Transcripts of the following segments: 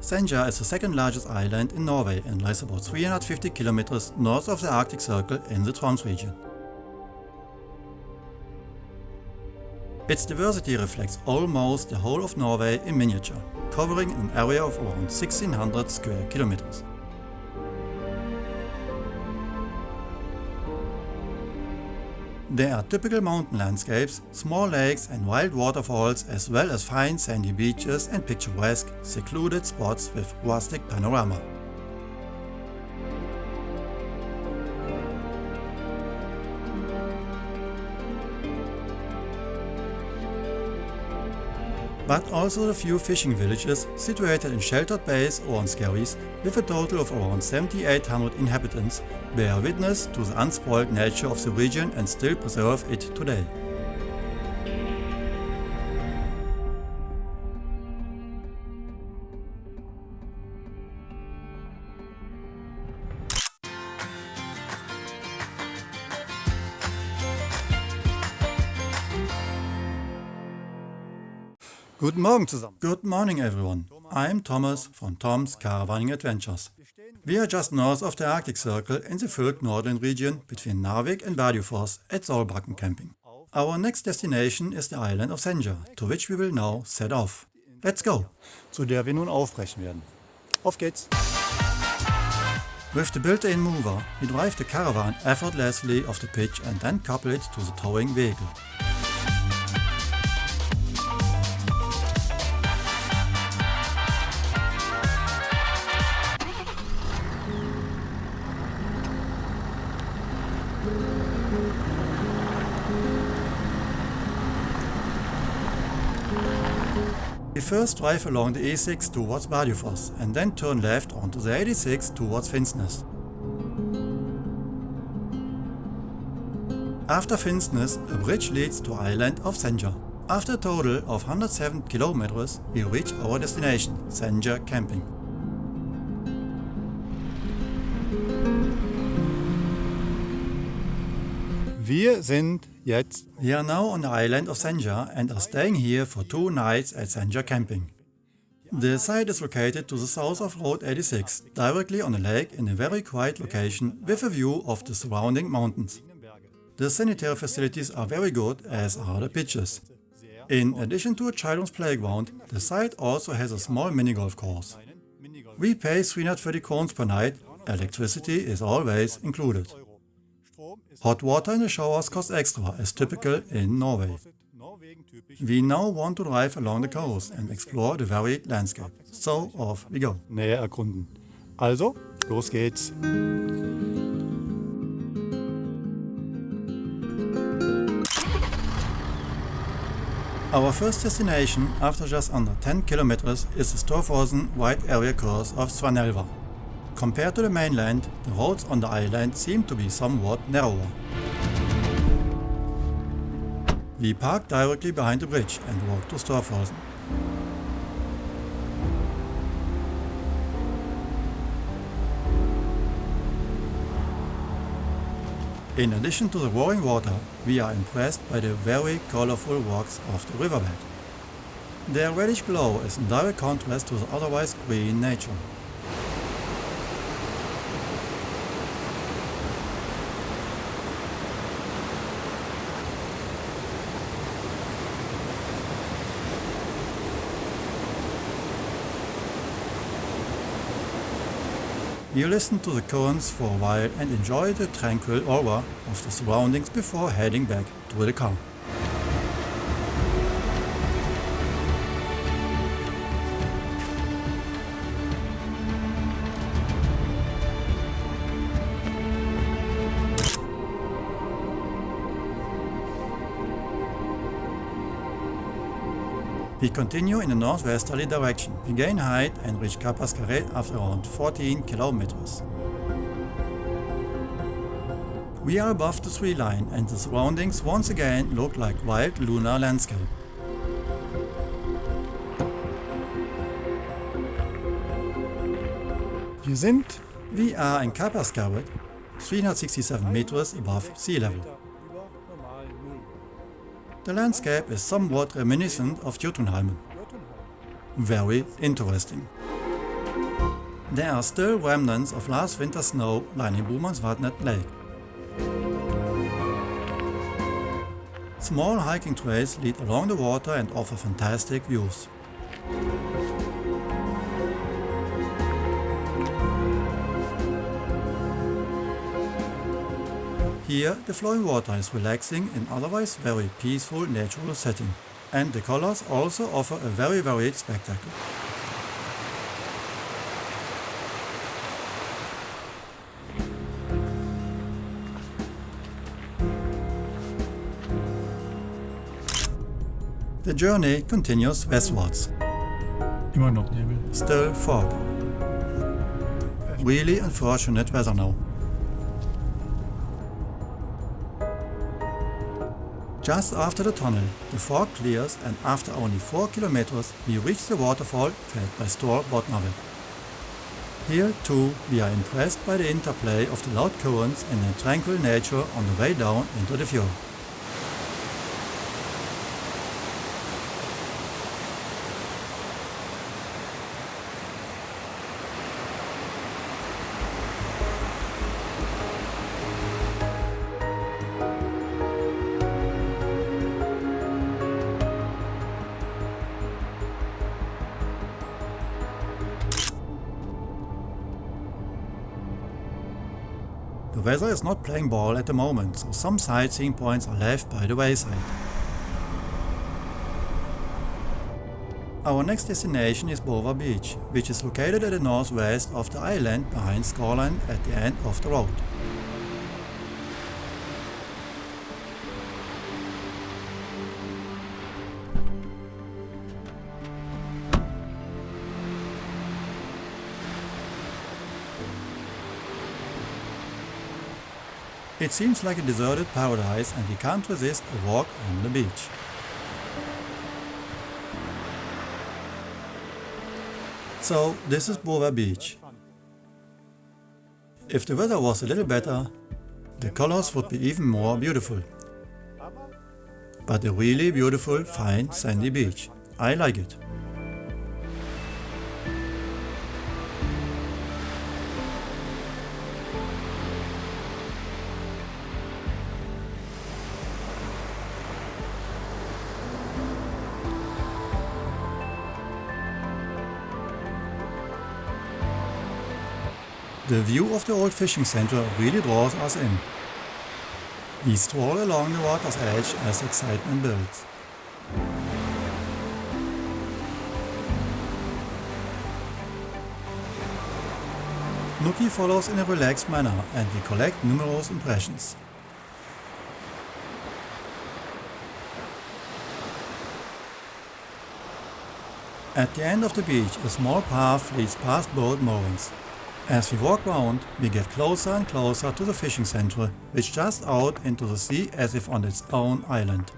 Senja is the second largest island in Norway and lies about 350 kilometers north of the Arctic Circle in the Troms region. Its diversity reflects almost the whole of Norway in miniature, covering an area of around 1600 square kilometers. There are typical mountain landscapes, small lakes and wild waterfalls, as well as fine sandy beaches and picturesque, secluded spots with rustic panorama. But also a few fishing villages situated in sheltered bays or on skerries with a total of around 7,800 inhabitants bear witness to the unspoiled nature of the region and still preserve it today. Guten Morgen zusammen. Good morning everyone. I'm Thomas from Tom's Caravaning Adventures. We are just north of the Arctic Circle in the Fjord northern region between Narvik and Bardufoss at Solbakken camping. Our next destination is the island of Senja, to which we will now set off. Let's go! Zu der wir nun aufbrechen werden. Auf geht's! With the built-in mover, we drive the caravan effortlessly off the pitch and then couple it to the towing vehicle. We first drive along the E6 towards Bardufoss and then turn left onto the 86 towards Finnsnes. After Finnsnes, a bridge leads to island of Senja. After a total of 107 kilometers, we reach our destination, Senja camping. We are now on the island of Senja and are staying here for 2 nights at Senja camping. The site is located to the south of Road 86, directly on a lake in a very quiet location with a view of the surrounding mountains. The sanitary facilities are very good, as are the pitches. In addition to a children's playground, the site also has a small mini-golf course. We pay 330 crowns per night, electricity is always included. Hot water in the showers costs extra, as typical in Norway. We now want to drive along the coast and explore the varied landscape. So off we go. Näher erkunden. Also, los geht's! Our first destination, after just under 10 kilometers, is the Storforsen wide area course of Svanelva. Compared to the mainland, the roads on the island seem to be somewhat narrower. We park directly behind the bridge and walk to Storforsen. In addition to the roaring water, we are impressed by the very colorful rocks of the riverbed. Their reddish glow is in direct contrast to the otherwise green nature. You listen to the currents for a while and enjoy the tranquil aura of the surroundings before heading back to the car. We continue in a northwesterly direction. We gain height and reach Kaperskaret after around 14 kilometers. We are above the tree line and the surroundings once again look like wild lunar landscape. We are in Kaperskaret, 367 meters above sea level. The landscape is somewhat reminiscent of Jotunheimen. Very interesting. There are still remnants of last winter's snow lining Bomansvatnet Lake. Small hiking trails lead along the water and offer fantastic views. Here, the flowing water is relaxing in otherwise very peaceful natural setting, and the colors also offer a very varied spectacle. The journey continues westwards. Immer noch Nebel. Still fog. Really unfortunate weather now. Just after the tunnel, the fog clears, and after only 4 kilometers we reach the waterfall fed by Storforsen. Here too we are impressed by the interplay of the loud currents and the tranquil nature on the way down into the fjord. The weather is not playing ball at the moment, so some sightseeing points are left by the wayside. Our next destination is Bovaer Beach, which is located at the northwest of the island behind Skåland at the end of the road. It seems like a deserted paradise and we can't resist a walk on the beach. So this is Bovaer Beach. If the weather was a little better, the colors would be even more beautiful. But a really beautiful, fine, sandy beach. I like it. The view of the old fishing center really draws us in. We stroll along the water's edge as excitement builds. Nuki follows in a relaxed manner and we collect numerous impressions. At the end of the beach, a small path leads past boat moorings. As we walk round, we get closer and closer to the fishing centre, which just out into the sea as if on its own island.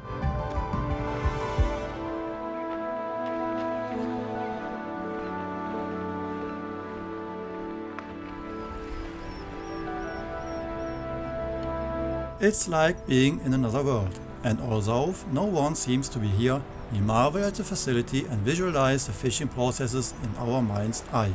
It's like being in another world, and although no one seems to be here, we marvel at the facility and visualize the fishing processes in our mind's eye.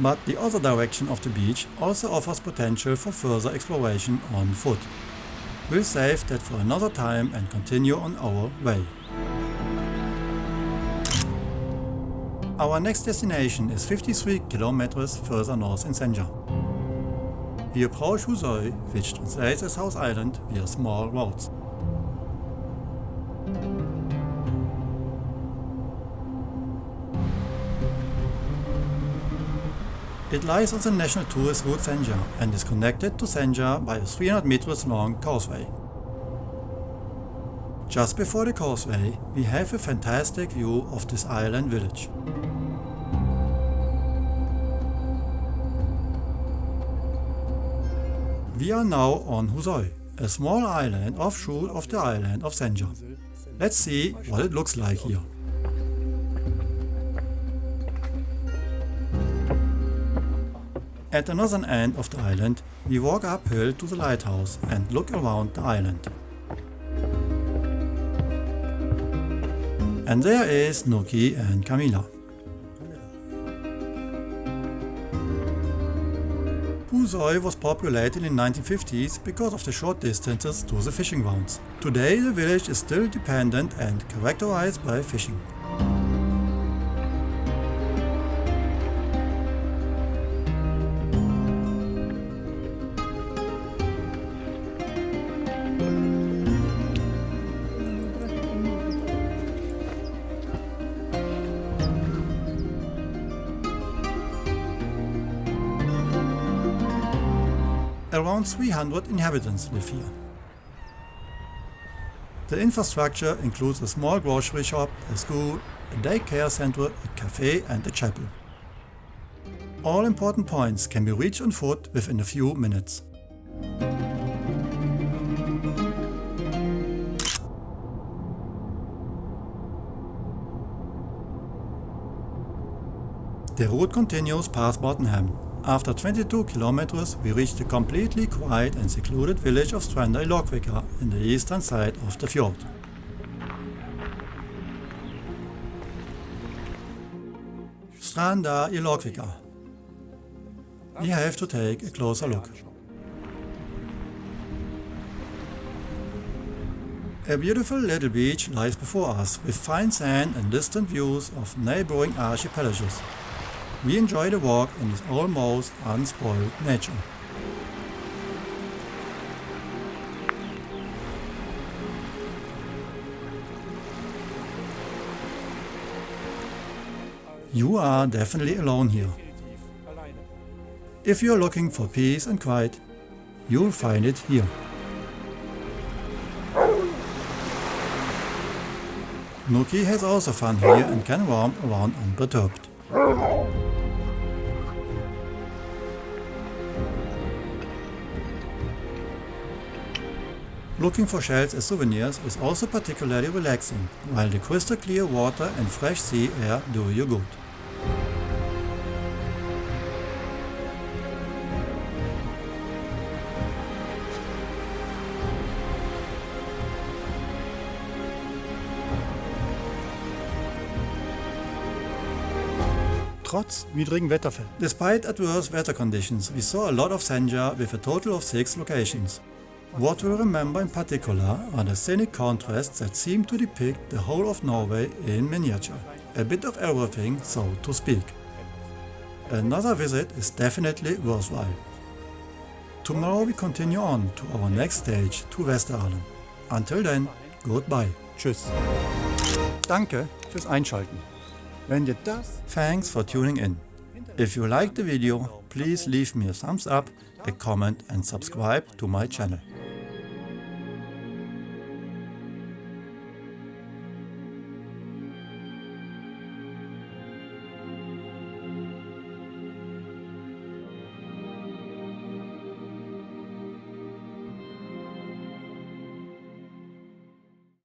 But the other direction of the beach also offers potential for further exploration on foot. We'll save that for another time and continue on our way. Our next destination is 53 kilometers further north in Senja. We approach Husøy, which translates as House Island, via small roads. It lies on the national tourist route Senja and is connected to Senja by a 300 meters long causeway. Just before the causeway, we have a fantastic view of this island village. We are now on Husøy, a small island offshoot of the island of Senja. Let's see what it looks like here. At the northern end of the island, we walk uphill to the lighthouse and look around the island. And there is Nuki and Camila. Husøy was populated in the 1950s because of the short distances to the fishing grounds. Today the village is still dependent and characterized by fishing. Around 300 inhabitants live here. The infrastructure includes a small grocery shop, a school, a daycare center, a cafe and a chapel. All important points can be reached on foot within a few minutes. The route continues past Bottenham. After 22 kilometers, we reach the completely quiet and secluded village of Stranda i Laukvika in the eastern side of the fjord. Stranda i Laukvika. We have to take a closer look. A beautiful little beach lies before us with fine sand and distant views of neighboring archipelagos. We enjoy the walk in this almost unspoiled nature. You are definitely alone here. If you are looking for peace and quiet, you'll find it here. Nuki has also fun here and can roam around unperturbed. Looking for shells as souvenirs is also particularly relaxing, while the crystal clear water and fresh sea air do you good. Trotz widrigen Wetterfällen. Despite adverse weather conditions, we saw a lot of Senja with a total of 6 locations. What we'll remember in particular are the scenic contrasts that seem to depict the whole of Norway in miniature. A bit of everything, so to speak. Another visit is definitely worthwhile. Tomorrow we continue on to our next stage to Westeralen. Until then, goodbye. Tschüss. Danke fürs Einschalten. Wenn dir das... Thanks for tuning in. If you liked the video, please leave me a thumbs up, a comment and subscribe to my channel.